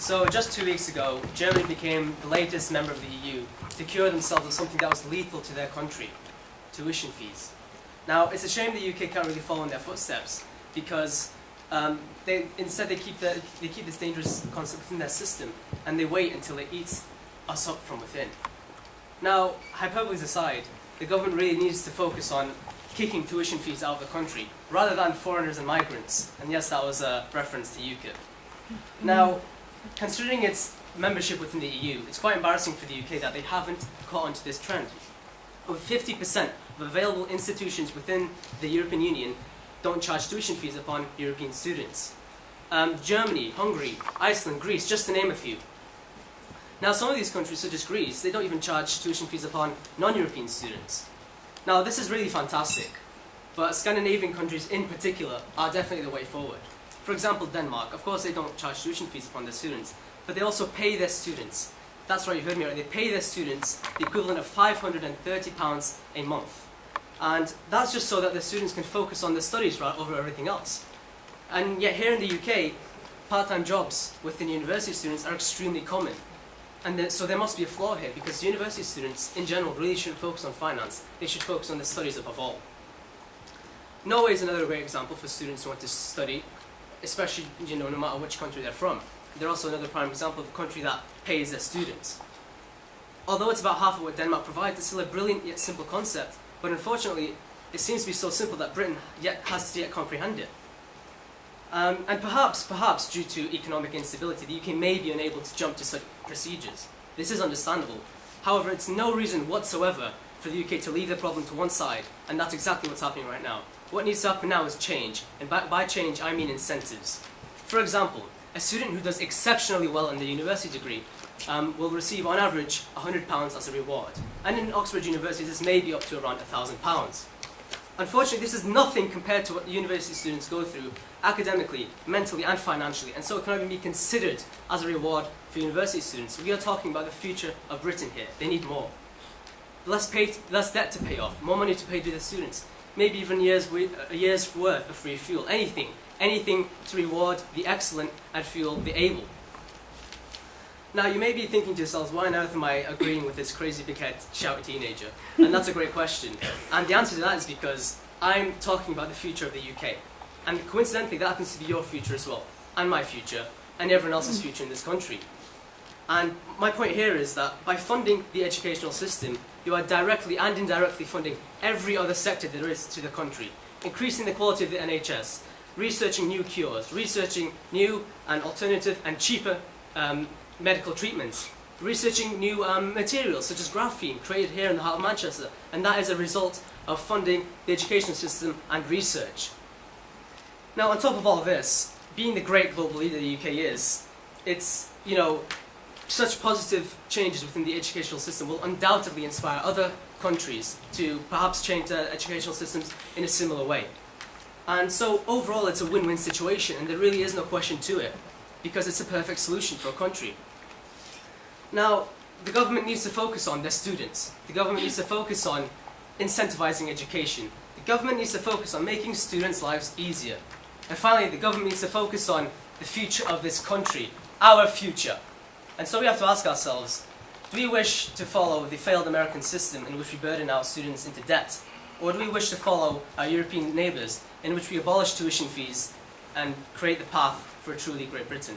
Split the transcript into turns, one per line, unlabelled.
So just 2 weeks ago, Germany became the latest member of the EU to cure themselves of something that was lethal to their country, tuition fees. Now, it's a shame the UK can't really follow in their footsteps because instead they keep this dangerous concept within their system and they wait until it eats us up from within. Now, hyperboles aside, the government really needs to focus on kicking tuition fees out of the country rather than foreigners and migrants. And yes, that was a reference to UKIP. Now, considering its membership within the EU, it's quite embarrassing for the UK that they haven't caught on to this trend. Over 50% of available institutions within the European Union don't charge tuition fees upon European students. Germany, Hungary, Iceland, Greece, just to name a few. Now, some of these countries, such as Greece, they don't even charge tuition fees upon non-European students. Now, this is really fantastic, but Scandinavian countries in particular are definitely the way forward. For example, Denmark, of course they don't charge tuition fees upon their students, but they also pay their students. That's right, you heard me right, they pay their students the equivalent of £530 a month. And that's just so that the students can focus on their studies over everything else. And yet here in the UK, part-time jobs within university students are extremely common. And so there must be a flaw here, because university students in general really shouldn't focus on finance. They should focus on their studies above all. Norway is another great example for students who want to study, especially no matter which country they're from. They're also another prime example of a country that pays their students. Although it's about half of what Denmark provides, it's still a brilliant yet simple concept. But unfortunately, it seems to be so simple that Britain has to yet comprehend it. And perhaps due to economic instability, the UK may be unable to jump to such procedures. This is understandable. However, it's no reason whatsoever for the UK to leave the problem to one side, and that's exactly what's happening right now. What needs to happen now is change, and by change I mean incentives. For example, a student who does exceptionally well in the university degree will receive on average £100 as a reward. And in Oxford University this may be up to around £1,000. Unfortunately, this is nothing compared to what university students go through academically, mentally and financially, and so it cannot even be considered as a reward for university students. We are talking about the future of Britain here. They need more. Less debt to pay off, more money to pay to the students, maybe even a year's worth of free fuel, anything to reward the excellent and fuel the able. Now, you may be thinking to yourselves, why on earth am I agreeing with this crazy big-head shouty teenager? And that's a great question. And the answer to that is because I'm talking about the future of the UK. And coincidentally, that happens to be your future as well, and my future, and everyone else's future in this country. And my point here is that by funding the educational system, you are directly and indirectly funding every other sector there is to the country, increasing the quality of the NHS, researching new cures, researching new and alternative and cheaper medical treatments, researching new materials such as graphene created here in the heart of Manchester, and that is a result of funding the educational system and research. Now, on top of all of this, being the great global leader the UK is, it's, such positive changes within the educational system will undoubtedly inspire other countries to perhaps change their educational systems in a similar way. And so overall it's a win-win situation, and there really is no question to it, because it's a perfect solution for a country. Now, the government needs to focus on their students. The government needs to focus on incentivizing education. The government needs to focus on making students' lives easier. And finally, the government needs to focus on the future of this country, our future. And so we have to ask ourselves, do we wish to follow the failed American system in which we burden our students into debt? Or do we wish to follow our European neighbours in which we abolish tuition fees and create the path for a truly Great Britain?